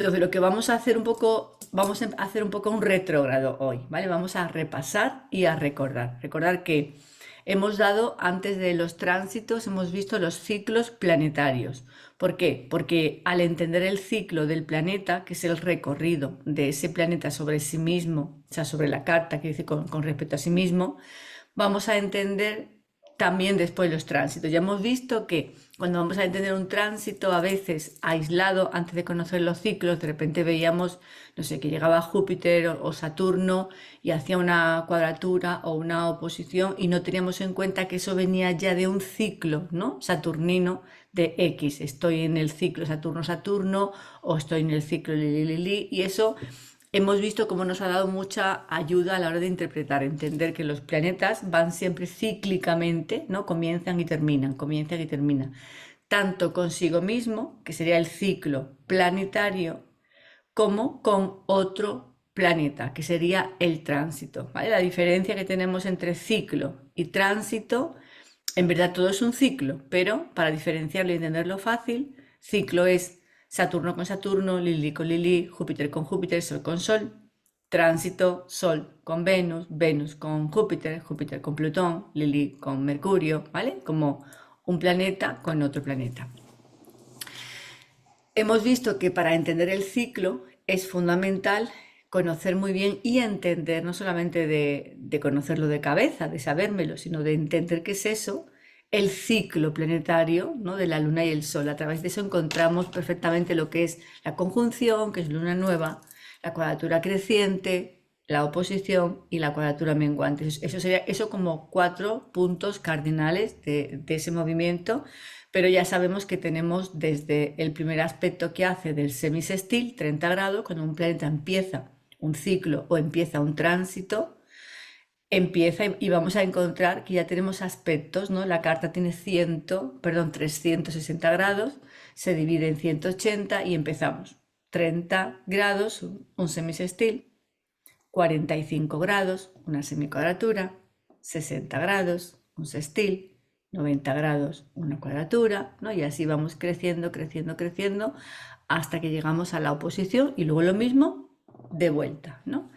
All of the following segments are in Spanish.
Entonces, lo que vamos a hacer vamos a hacer un poco un retrógrado hoy, ¿vale? Vamos a repasar y a recordar. Recordar que hemos dado, antes de los tránsitos, hemos visto los ciclos planetarios. ¿Por qué? Porque al entender el ciclo del planeta, que es el recorrido de ese planeta sobre sí mismo, o sea, sobre la carta que dice con respecto a sí mismo, vamos a entender también después los tránsitos. Ya hemos visto que cuando vamos a entender un tránsito, a veces aislado, antes de conocer los ciclos, de repente veíamos, no sé, que llegaba Júpiter o Saturno y hacía una cuadratura o una oposición y no teníamos en cuenta que eso venía ya de un ciclo, ¿no? Saturnino de X. Estoy en el ciclo Saturno-Saturno o estoy en el ciclo Lili-Lili, y eso hemos visto cómo nos ha dado mucha ayuda a la hora de interpretar, entender que los planetas van siempre cíclicamente, ¿no? Comienzan y terminan, tanto consigo mismo, que sería el ciclo planetario, como con otro planeta, que sería el tránsito, ¿vale? La diferencia que tenemos entre ciclo y tránsito, en verdad todo es un ciclo, pero para diferenciarlo y entenderlo fácil, ciclo es Saturno con Saturno, Lili con Lili, Júpiter con Júpiter, Sol con Sol. Tránsito, Sol con Venus, Venus con Júpiter, Júpiter con Plutón, Lili con Mercurio, ¿vale? Como un planeta con otro planeta. Hemos visto que para entender el ciclo es fundamental conocer muy bien y entender, no solamente de conocerlo de cabeza, de sabérmelo, sino de entender qué es eso, el ciclo planetario, ¿no? De la Luna y el Sol. A través de eso encontramos perfectamente lo que es la conjunción, que es luna nueva, la cuadratura creciente, la oposición y la cuadratura menguante. Eso sería eso como 4 puntos cardinales de ese movimiento, pero ya sabemos que tenemos desde el primer aspecto que hace del semisestil, 30 grados, cuando un planeta empieza un ciclo o empieza un tránsito, empieza y vamos a encontrar que ya tenemos aspectos, ¿no? La carta tiene 360 grados, se divide en 180 y empezamos 30 grados, un semisestil, 45 grados, una semicuadratura, 60 grados, un sextil, 90 grados, una cuadratura, ¿no? Y así vamos creciendo, creciendo, creciendo, hasta que llegamos a la oposición y luego lo mismo de vuelta, ¿no?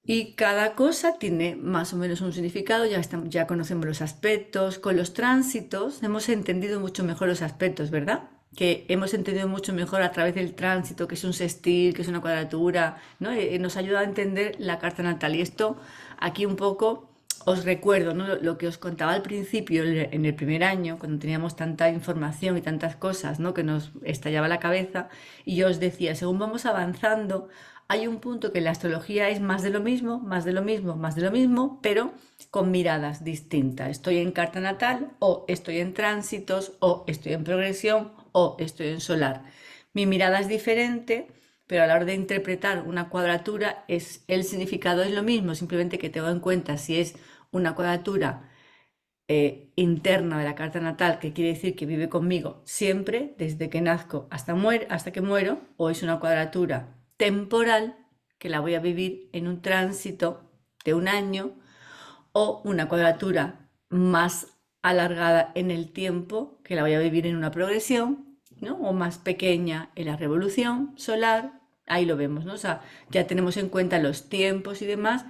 Y cada cosa tiene más o menos un significado, ya conocemos los aspectos. Con los tránsitos hemos entendido mucho mejor los aspectos, ¿verdad? Que hemos entendido mucho mejor a través del tránsito, que es un sextil, que es una cuadratura, ¿no? Nos ayuda a entender la carta natal. Y esto aquí un poco os recuerdo, ¿no? Lo que os contaba al principio, en el primer año, cuando teníamos tanta información y tantas cosas, ¿no? Que nos estallaba la cabeza, y yo os decía, según vamos avanzando, hay un punto que en la astrología es más de lo mismo, más de lo mismo, más de lo mismo, pero con miradas distintas. Estoy en carta natal, o estoy en tránsitos, o estoy en progresión, o estoy en solar. Mi mirada es diferente, pero a la hora de interpretar una cuadratura, el significado es lo mismo, simplemente que tengo en cuenta si es una cuadratura interna de la carta natal, que quiere decir que vive conmigo siempre, desde que nazco hasta que muero, o es una cuadratura temporal, que la voy a vivir en un tránsito de un año, o una cuadratura más alargada en el tiempo, que la voy a vivir en una progresión, ¿no? O más pequeña en la revolución solar. Ahí lo vemos, ¿no? O sea, ya tenemos en cuenta los tiempos y demás,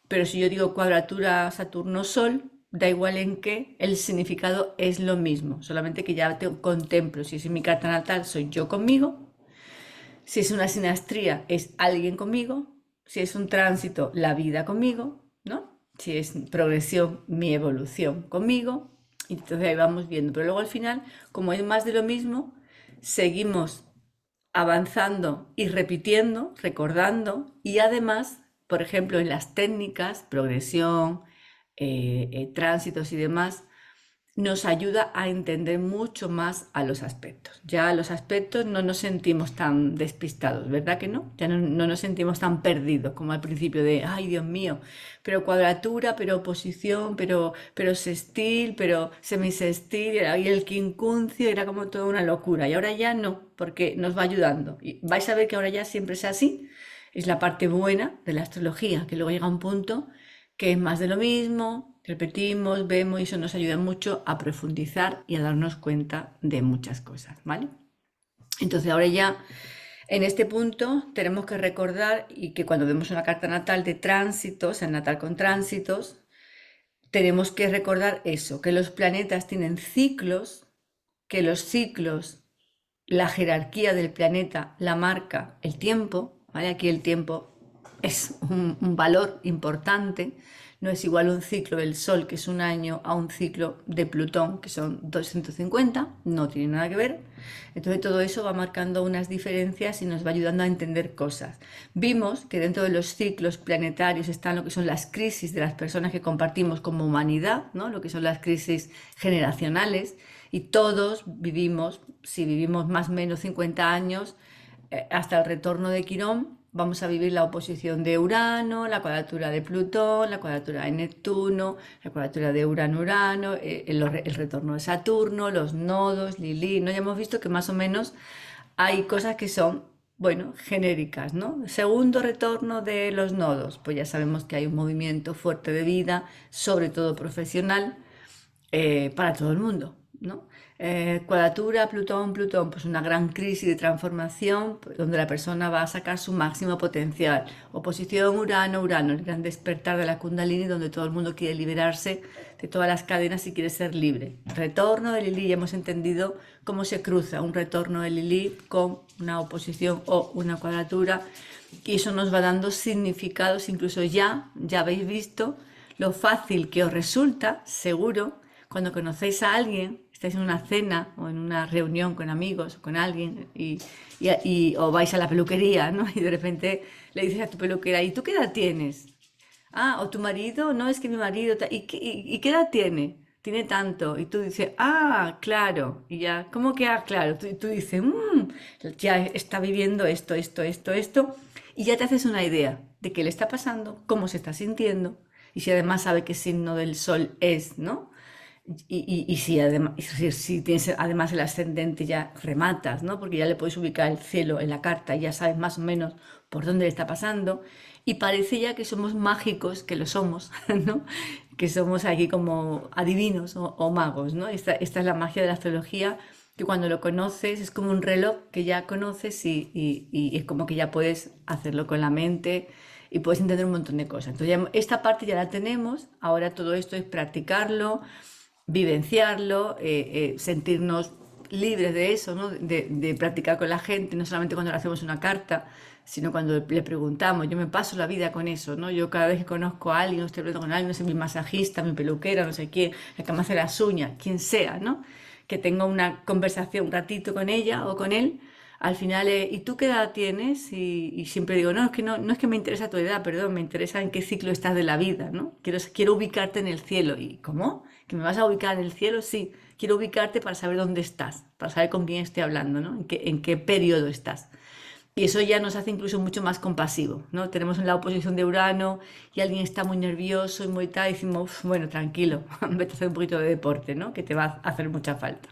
pero si yo digo cuadratura Saturno-Sol, da igual en qué, el significado es lo mismo, solamente que ya te contemplo. Si es en mi carta natal, soy yo conmigo. Si es una sinastría, es alguien conmigo. Si es un tránsito, la vida conmigo, ¿no? Si es progresión, mi evolución conmigo. Y entonces ahí vamos viendo. Pero luego al final, como es más de lo mismo, seguimos avanzando y repitiendo, recordando, y además, por ejemplo, en las técnicas, progresión, tránsitos y demás, nos ayuda a entender mucho más a los aspectos. Ya a los aspectos no nos sentimos tan despistados, ¿verdad que no? Ya no nos sentimos tan perdidos como al principio de, ay, Dios mío, pero cuadratura, pero oposición, pero sextil, pero semisextil, y el quincuncio, era como toda una locura. Y ahora ya no, porque nos va ayudando. Y vais a ver que ahora ya siempre es así. Es la parte buena de la astrología, que luego llega un punto que es más de lo mismo, repetimos, vemos, y eso nos ayuda mucho a profundizar y a darnos cuenta de muchas cosas, ¿vale? Entonces ahora ya En este punto tenemos que recordar y que cuando vemos una carta natal de tránsitos, el natal con tránsitos, tenemos que recordar eso, que los planetas tienen ciclos, que los ciclos, la jerarquía del planeta la marca el tiempo, ¿vale? Aquí el tiempo es un valor importante, no es igual un ciclo del Sol, que es un año, a un ciclo de Plutón, que son 250, no tiene nada que ver. Entonces todo eso va marcando unas diferencias y nos va ayudando a entender cosas. Vimos que dentro de los ciclos planetarios están lo que son las crisis de las personas que compartimos como humanidad, ¿no? Lo que son las crisis generacionales, y todos vivimos, si vivimos más o menos 50 años, hasta el retorno de Quirón, vamos a vivir la oposición de Urano, la cuadratura de Plutón, la cuadratura de Neptuno, la cuadratura de Urano-Urano, el retorno de Saturno, los nodos, Lilith, ¿no? Ya hemos visto que más o menos hay cosas que son, bueno, genéricas, ¿no? Segundo retorno de los nodos, pues ya sabemos que hay un movimiento fuerte de vida, sobre todo profesional, para todo el mundo, ¿no? Cuadratura, Plutón, Plutón, pues una gran crisis de transformación donde la persona va a sacar su máximo potencial. Oposición Urano, Urano, el gran despertar de la Kundalini, donde todo el mundo quiere liberarse de todas las cadenas y quiere ser libre. Retorno de Lilith, ya hemos entendido cómo se cruza un retorno de Lilith con una oposición o una cuadratura, y eso nos va dando significados, incluso ya habéis visto lo fácil que os resulta, seguro, cuando conocéis a alguien, estáis en una cena o en una reunión con amigos o con alguien o vais a la peluquería, ¿no? Y de repente le dices a tu peluquera, ¿y tú qué edad tienes? Ah, o tu marido, no, es que mi marido, ¿y qué edad tiene? Tiene tanto. Y tú dices, ah, claro. Y ya, ¿cómo que ah, claro? Tú dices, ya está viviendo esto, esto, esto, esto. Y ya te haces una idea de qué le está pasando, cómo se está sintiendo. Y si además sabe qué signo del sol es, ¿no? Y si, además, si tienes además el ascendente, ya rematas, ¿no? Porque ya le puedes ubicar el cielo en la carta y ya sabes más o menos por dónde le está pasando. Y parece ya que somos mágicos, que lo somos, ¿no? Que somos aquí como adivinos o magos, ¿no? Esta es la magia de la astrología, que cuando lo conoces es como un reloj que ya conoces y es como que ya puedes hacerlo con la mente y puedes entender un montón de cosas. Entonces esta parte ya la tenemos, ahora todo esto es practicarlo, vivenciarlo, sentirnos libres de eso, ¿no? De practicar con la gente, no solamente cuando le hacemos una carta, sino cuando le preguntamos. Yo me paso la vida con eso, ¿no? Yo cada vez que conozco a alguien, o estoy hablando con alguien, no sé, mi masajista, mi peluquera, no sé quién, la que me hace las uñas, quien sea, ¿no? Que tenga una conversación un ratito con ella o con él, al final, ¿y tú qué edad tienes? Y siempre digo, no, es que no es que me interesa tu edad, perdón, me interesa en qué ciclo estás de la vida, ¿no? Quiero ubicarte en el cielo. ¿Y cómo? ¿Que me vas a ubicar en el cielo? Sí, quiero ubicarte para saber dónde estás, para saber con quién estoy hablando, ¿no? En qué periodo estás. Y eso ya nos hace incluso mucho más compasivo, ¿no? Tenemos en la oposición de Urano y alguien está muy nervioso y muy tal, y decimos, bueno, tranquilo, vete a hacer un poquito de deporte, ¿no? Que te va a hacer mucha falta.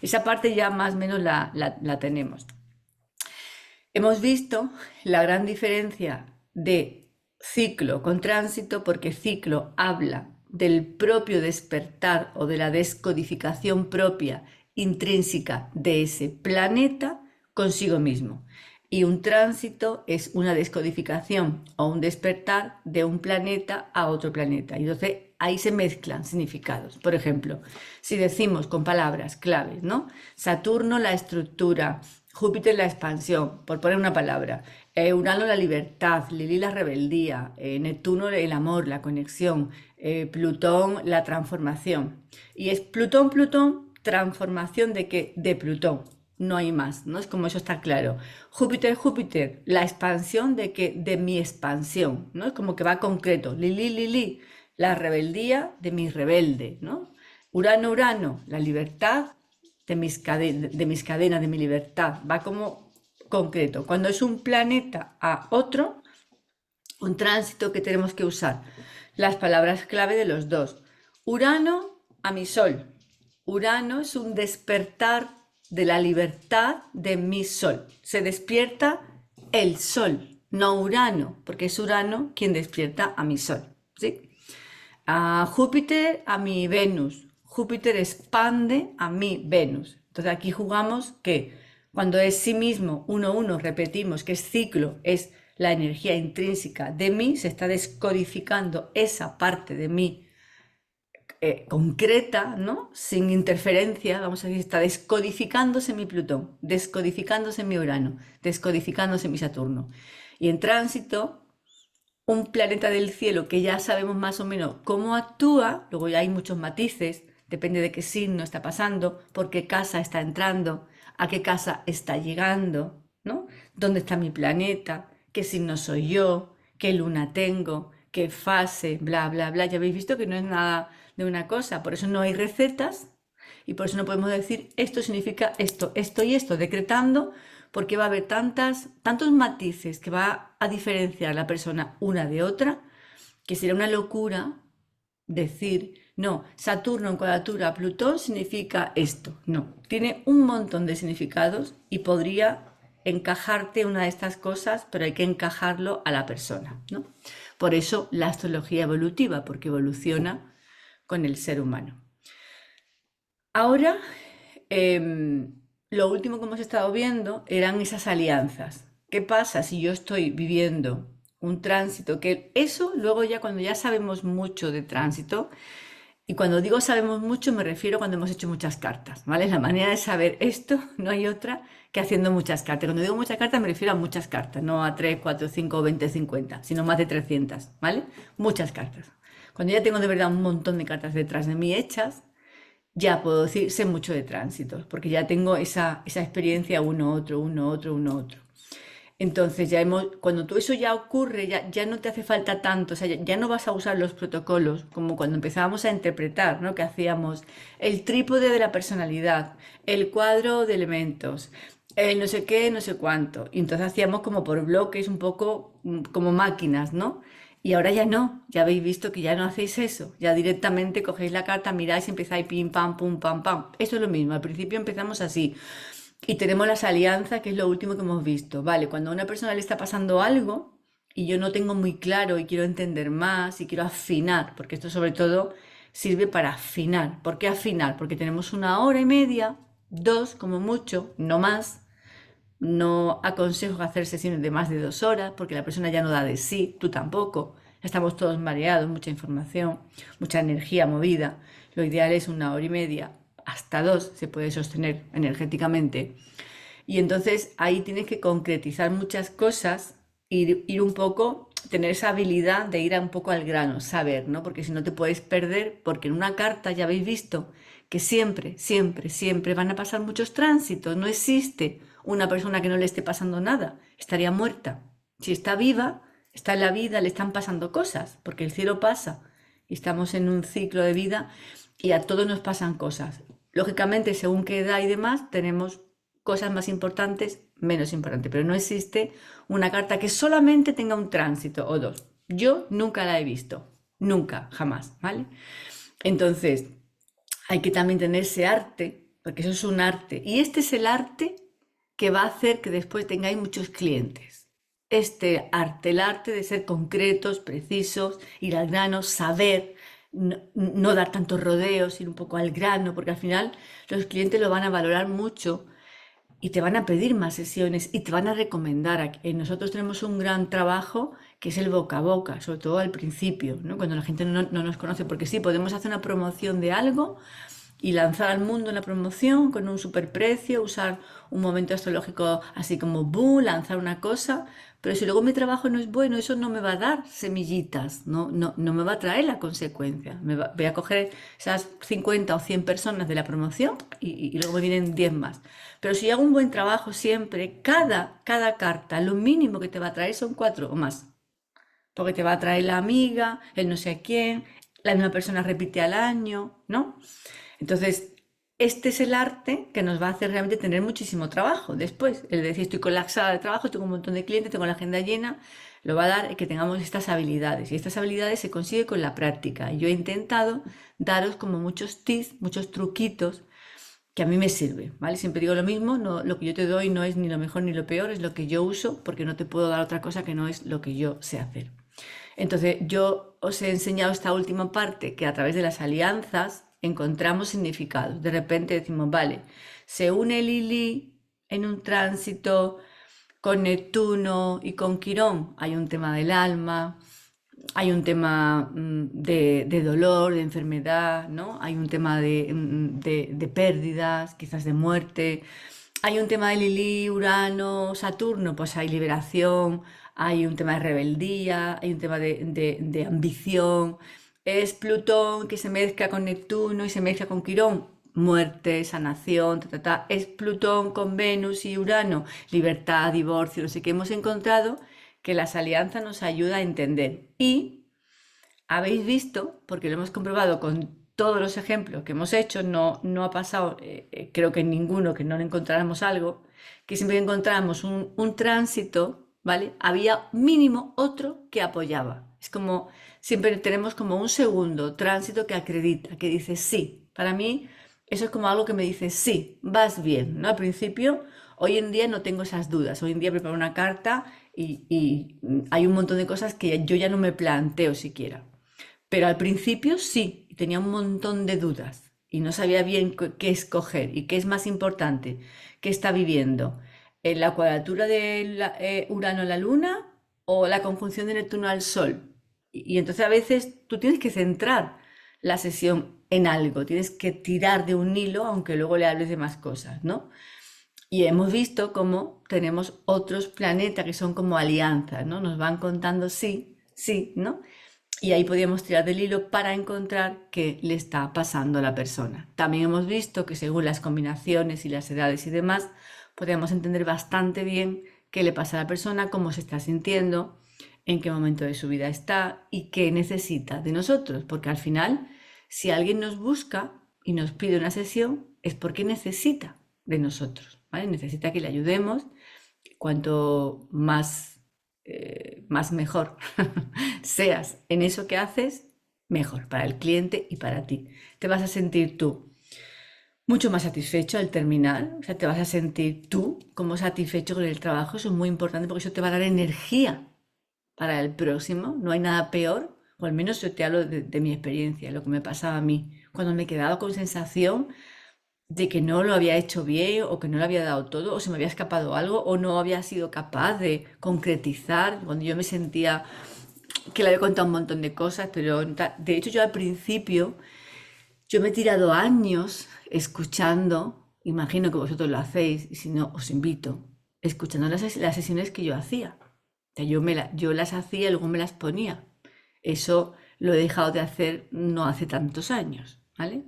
Esa parte ya más o menos la tenemos. Hemos visto la gran diferencia de ciclo con tránsito, porque ciclo habla del propio despertar o de la descodificación propia intrínseca de ese planeta consigo mismo. Y un tránsito es una descodificación o un despertar de un planeta a otro planeta. Y entonces ahí se mezclan significados. Por ejemplo, si decimos con palabras claves, ¿no? Saturno, la estructura; Júpiter, la expansión, por poner una palabra; Urano, la libertad; Lilith, la rebeldía; Neptuno, el amor, la conexión; Plutón, la transformación. Y es Plutón, Plutón, transformación de qué? De Plutón. No hay más, ¿no? Es como eso está claro. Júpiter, Júpiter, la expansión de qué? De mi expansión, ¿no? Es como que va concreto. Lilith, Lilith, la rebeldía de mi rebelde, ¿no? Urano, Urano, la libertad de mis cadenas, de mi libertad. Va como concreto. Cuando es un planeta a otro, un tránsito que tenemos que usar las palabras clave de los dos. Urano a mi sol. Urano es un despertar de la libertad de mi sol. Se despierta el sol, no Urano, porque es Urano quien despierta a mi sol, ¿sí? A Júpiter a mi Venus. Júpiter expande a mi Venus. Entonces aquí jugamos que Cuando es sí mismo, uno, repetimos que es ciclo, es la energía intrínseca de mí, se está descodificando esa parte de mí concreta, ¿no? Sin interferencia, vamos a decir, está descodificándose mi Plutón, descodificándose mi Urano, descodificándose mi Saturno. Y en tránsito, un planeta del cielo que ya sabemos más o menos cómo actúa, luego ya hay muchos matices, depende de qué signo está pasando, por qué casa está entrando, a qué casa está llegando, ¿no? ¿Dónde está mi planeta? ¿Qué signo soy yo? ¿Qué luna tengo? ¿Qué fase? Bla, bla, bla. Ya habéis visto que no es nada de una cosa, por eso no hay recetas y por eso no podemos decir esto significa esto y esto, decretando, porque va a haber tantos matices que va a diferenciar la persona una de otra, que sería una locura decir, no, Saturno en cuadratura a Plutón significa esto. No, tiene un montón de significados y podría encajarte una de estas cosas, pero hay que encajarlo a la persona, ¿no? Por eso la astrología evolutiva, porque evoluciona con el ser humano. Ahora, lo último que hemos estado viendo eran esas alianzas. ¿Qué pasa si yo estoy viviendo un tránsito? Que eso luego ya cuando ya sabemos mucho de tránsito, y cuando digo sabemos mucho me refiero cuando hemos hecho muchas cartas, ¿vale? La manera de saber esto no hay otra que haciendo muchas cartas. Cuando digo muchas cartas me refiero a muchas cartas, no a 3, 4, 5, 20, 50, sino más de 300, ¿vale? Muchas cartas. Cuando ya tengo de verdad un montón de cartas detrás de mí hechas, ya puedo decir, sé mucho de tránsitos, porque ya tengo esa experiencia uno, otro, uno, otro, uno, otro. Entonces, cuando todo eso ya ocurre, ya no te hace falta tanto, o sea, ya no vas a usar los protocolos como cuando empezábamos a interpretar, ¿no? Que hacíamos el trípode de la personalidad, el cuadro de elementos, el no sé qué, no sé cuánto. Y entonces hacíamos como por bloques, un poco como máquinas, ¿no? Y ahora ya no, ya habéis visto que ya no hacéis eso, ya directamente cogéis la carta, miráis y empezáis pim, pam, pum, pam, pam. Eso es lo mismo, al principio empezamos así. Y tenemos las alianzas, que es lo último que hemos visto. Vale, cuando a una persona le está pasando algo y yo no tengo muy claro y quiero entender más y quiero afinar, porque esto sobre todo sirve para afinar. ¿Por qué afinar? Porque tenemos 1 hora y media, 2 como mucho, no más. No aconsejo hacer sesiones de más de 2 horas porque la persona ya no da de sí, tú tampoco. Estamos todos mareados, mucha información, mucha energía movida. Lo ideal es 1 hora y media, hasta 2 se puede sostener energéticamente. Y entonces ahí tienes que concretizar muchas cosas, ir un poco, tener esa habilidad de ir un poco al grano, saber, ¿no? Porque si no te puedes perder, porque en una carta ya habéis visto que siempre, siempre, siempre van a pasar muchos tránsitos. No existe una persona que no le esté pasando nada, estaría muerta. Si está viva, está en la vida, le están pasando cosas, porque el cielo pasa y estamos en un ciclo de vida y a todos nos pasan cosas. Lógicamente, según qué edad y demás, tenemos cosas más importantes, menos importantes, pero no existe una carta que solamente tenga un tránsito o dos. Yo nunca la he visto, nunca, jamás, ¿vale? Entonces, hay que también tener ese arte, porque eso es un arte, y este es el arte que va a hacer que después tengáis muchos clientes. Este arte, el arte de ser concretos, precisos, ir al grano, saber, no dar tantos rodeos, ir un poco al grano, porque al final los clientes lo van a valorar mucho y te van a pedir más sesiones y te van a recomendar. Nosotros tenemos un gran trabajo que es el boca a boca, sobre todo al principio, ¿no? Cuando la gente no nos conoce, porque sí, podemos hacer una promoción de algo y lanzar al mundo la promoción con un superprecio, usar un momento astrológico así como boom, lanzar una cosa, pero si luego mi trabajo no es bueno, eso no me va a dar semillitas, no me va a traer la consecuencia. Voy a coger esas 50 o 100 personas de la promoción y luego me vienen 10 más. Pero si hago un buen trabajo siempre, cada carta, lo mínimo que te va a traer son 4 o más. Porque te va a traer la amiga, el no sé quién, la misma persona repite al año, ¿no? Entonces, este es el arte que nos va a hacer realmente tener muchísimo trabajo después. El decir, estoy colapsada de trabajo, tengo un montón de clientes, tengo la agenda llena, lo va a dar que tengamos estas habilidades. Y estas habilidades se consigue con la práctica. Yo he intentado daros como muchos tips, muchos truquitos que a mí me sirve, ¿vale? Siempre digo lo mismo, no, lo que yo te doy no es ni lo mejor ni lo peor, es lo que yo uso, porque no te puedo dar otra cosa que no es lo que yo sé hacer. Entonces, yo os he enseñado esta última parte, que a través de las alianzas encontramos significados. De repente decimos, vale, se une Lili en un tránsito con Neptuno y con Quirón, hay un tema del alma, hay un tema de dolor, de enfermedad, ¿no? Hay un tema de pérdidas, quizás de muerte. Hay un tema de Lilith, Urano, Saturno, pues hay liberación, hay un tema de rebeldía, hay un tema de ambición. Es Plutón que se mezcla con Neptuno y se mezcla con Quirón, muerte, sanación, ta, ta, ta. Es Plutón con Venus y Urano, libertad, divorcio, no sé qué. Hemos encontrado que las alianzas nos ayudan a entender. Y habéis visto, porque lo hemos comprobado con todos los ejemplos que hemos hecho, no ha pasado, creo que en ninguno que no encontráramos algo, que siempre que encontráramos un tránsito, ¿vale? Había mínimo otro que apoyaba. Es como, siempre tenemos como un segundo tránsito que acredita, que dice sí. Para mí, eso es como algo que me dice sí, vas bien, ¿no? Al principio, hoy en día no tengo esas dudas. Hoy en día preparo una carta y hay un montón de cosas que yo ya no me planteo siquiera. Pero al principio sí, tenía un montón de dudas y no sabía bien qué escoger y qué es más importante, qué está viviendo, en la cuadratura de Urano a la Luna o la conjunción de Neptuno al Sol. Y entonces a veces tú tienes que centrar la sesión en algo, tienes que tirar de un hilo, aunque luego le hables de más cosas, ¿no? Y hemos visto cómo tenemos otros planetas que son como alianzas, ¿no? Nos van contando sí, sí, ¿no? Y ahí podíamos tirar del hilo para encontrar qué le está pasando a la persona. También hemos visto que según las combinaciones y las edades y demás, podemos entender bastante bien qué le pasa a la persona, cómo se está sintiendo, en qué momento de su vida está y qué necesita de nosotros. Porque al final, si alguien nos busca y nos pide una sesión, es porque necesita de nosotros, ¿vale? Necesita que le ayudemos. Cuanto más mejor seas en eso que haces, mejor para el cliente y para ti. Te vas a sentir tú mucho más satisfecho al terminar, o sea, te vas a sentir tú como satisfecho con el trabajo. Eso es muy importante porque eso te va a dar energía para el próximo. No hay nada peor, o al menos yo te hablo de mi experiencia, lo que me pasaba a mí, cuando me quedaba con sensación de que no lo había hecho bien o que no le había dado todo o se me había escapado algo o no había sido capaz de concretizar, cuando yo me sentía que le había contado un montón de cosas, pero de hecho yo al principio, yo me he tirado años escuchando, imagino que vosotros lo hacéis y si no os invito, escuchando las sesiones que yo hacía. O sea, yo las hacía y luego me las ponía. Eso lo he dejado de hacer no hace tantos años, ¿vale?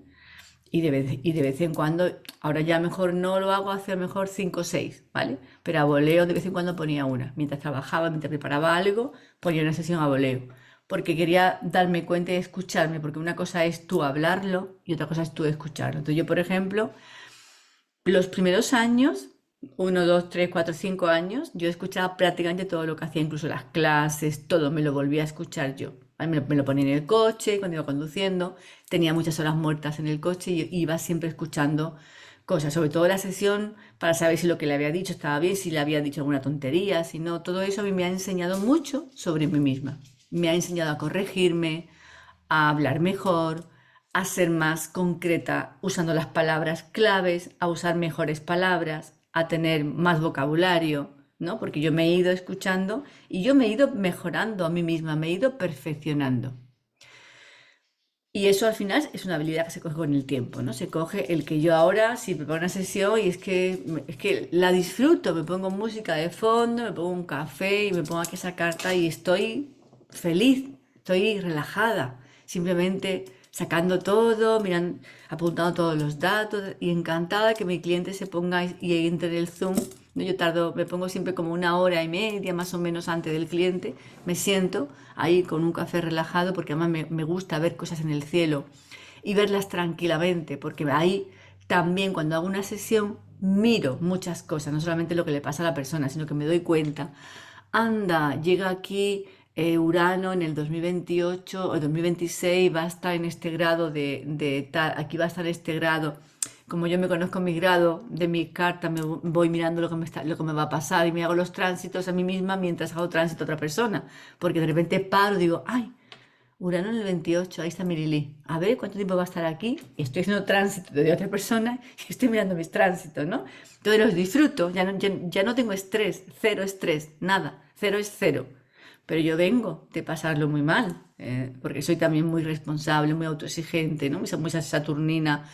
Y de vez en cuando, ahora ya mejor no lo hago, hace a lo mejor 5 o 6, ¿vale? Pero a voleo de vez en cuando ponía una. Mientras trabajaba, mientras preparaba algo, ponía una sesión a voleo. Porque quería darme cuenta y escucharme, porque una cosa es tú hablarlo y otra cosa es tú escucharlo. Entonces yo, por ejemplo, los primeros años, 1, 2, 3, 4, 5 años, yo escuchaba prácticamente todo lo que hacía, incluso las clases, todo me lo volvía a escuchar yo. Me lo ponía en el coche, cuando iba conduciendo, tenía muchas horas muertas en el coche y iba siempre escuchando cosas, sobre todo la sesión para saber si lo que le había dicho estaba bien, si le había dicho alguna tontería, si no, todo eso a mí me ha enseñado mucho sobre mí misma. Me ha enseñado a corregirme, a hablar mejor, a ser más concreta usando las palabras claves, a usar mejores palabras, a tener más vocabulario, ¿no? Porque yo me he ido escuchando y yo me he ido mejorando a mí misma, me he ido perfeccionando. Y eso al final es una habilidad que se coge con el tiempo, ¿no? Se coge el que yo ahora, si preparo una sesión y es que la disfruto, me pongo música de fondo, me pongo un café y me pongo aquí esa carta y estoy feliz, estoy relajada, simplemente sacando todo, mirando, apuntando todos los datos y encantada que mi cliente se ponga y entre en el Zoom. ¿No? Yo me pongo siempre como 1 hora y media más o menos antes del cliente, me siento ahí con un café relajado porque además me gusta ver cosas en el cielo y verlas tranquilamente, porque ahí también cuando hago una sesión miro muchas cosas, no solamente lo que le pasa a la persona, sino que me doy cuenta, anda, llega aquí Urano en el 2028 o 2026, va a estar en este grado de tal, aquí va a estar este grado. Como yo me conozco mi grado de mi carta, me voy mirando lo que me va a pasar y me hago los tránsitos a mí misma mientras hago tránsito a otra persona. Porque de repente paro y digo, ay, Urano en el 28, ahí está mi Lilith. A ver cuánto tiempo va a estar aquí. Estoy haciendo tránsito de otra persona y estoy mirando mis tránsitos, ¿no? Entonces los disfruto, ya no tengo estrés, cero estrés, nada, cero es cero. Pero yo vengo de pasarlo muy mal, porque soy también muy responsable, muy autoexigente, ¿no? Muy saturnina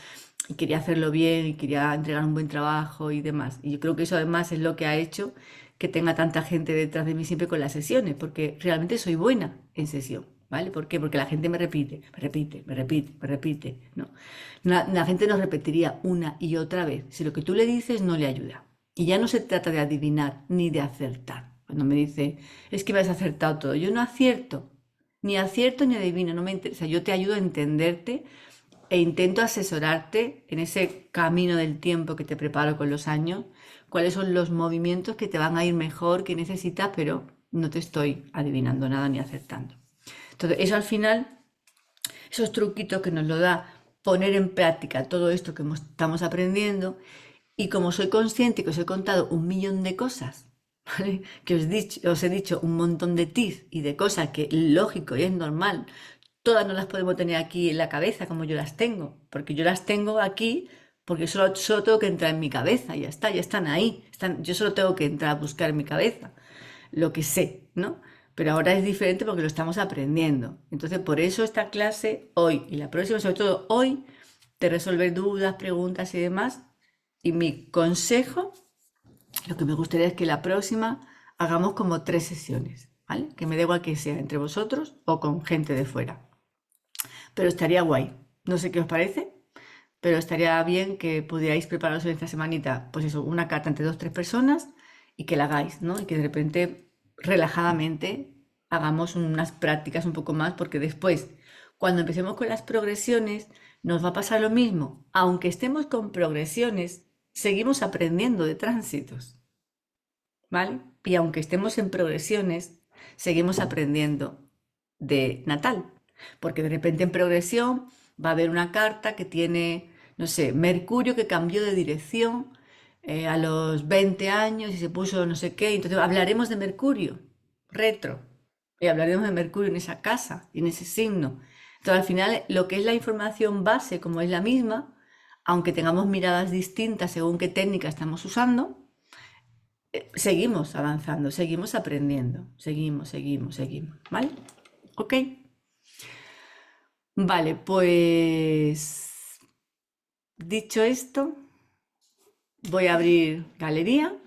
y quería hacerlo bien y quería entregar un buen trabajo y demás. Y yo creo que eso además es lo que ha hecho que tenga tanta gente detrás de mí siempre con las sesiones, porque realmente soy buena en sesión, ¿vale? ¿Por qué? Porque la gente me repite, me repite, me repite, me repite, ¿no? La gente nos repetiría una y otra vez si lo que tú le dices no le ayuda. Y ya no se trata de adivinar ni de acertar. Cuando me dice, es que me has acertado todo, yo no acierto, ni acierto ni adivino, no me interesa, yo te ayudo a entenderte e intento asesorarte en ese camino del tiempo que te preparo con los años, cuáles son los movimientos que te van a ir mejor, que necesitas, pero no te estoy adivinando nada ni acertando. Entonces, eso al final, esos truquitos que nos lo da poner en práctica todo esto que estamos aprendiendo, y como soy consciente que os he contado un millón de cosas, ¿vale? Que os he dicho un montón de tips y de cosas que lógico y es normal, todas no las podemos tener aquí en la cabeza como yo las tengo, porque yo las tengo aquí porque solo tengo que entrar en mi cabeza, ya está, ya están ahí, yo solo tengo que entrar a buscar en mi cabeza lo que sé, ¿no? Pero ahora es diferente porque lo estamos aprendiendo. Entonces, por eso esta clase hoy y la próxima, sobre todo hoy, de resolver dudas, preguntas y demás. Y mi consejo, lo que me gustaría es que la próxima hagamos como 3 sesiones, ¿vale? Que me da igual que sea entre vosotros o con gente de fuera. Pero estaría guay. No sé qué os parece, pero estaría bien que pudierais prepararos en esta semanita, pues eso, una carta entre 2 o 3 personas y que la hagáis, ¿no? Y que de repente, relajadamente, hagamos unas prácticas un poco más, porque después, cuando empecemos con las progresiones, nos va a pasar lo mismo. Aunque estemos con progresiones, seguimos aprendiendo de tránsitos, ¿vale? Y aunque estemos en progresiones, seguimos aprendiendo de natal, porque de repente en progresión va a haber una carta que tiene, no sé, Mercurio que cambió de dirección a los 20 años y se puso no sé qué, entonces hablaremos de Mercurio retro y hablaremos de Mercurio en esa casa y en ese signo. Entonces al final lo que es la información base, como es la misma, aunque tengamos miradas distintas según qué técnica estamos usando, seguimos avanzando, seguimos aprendiendo, seguimos, ¿vale? ¿Ok? Vale, pues dicho esto, voy a abrir galería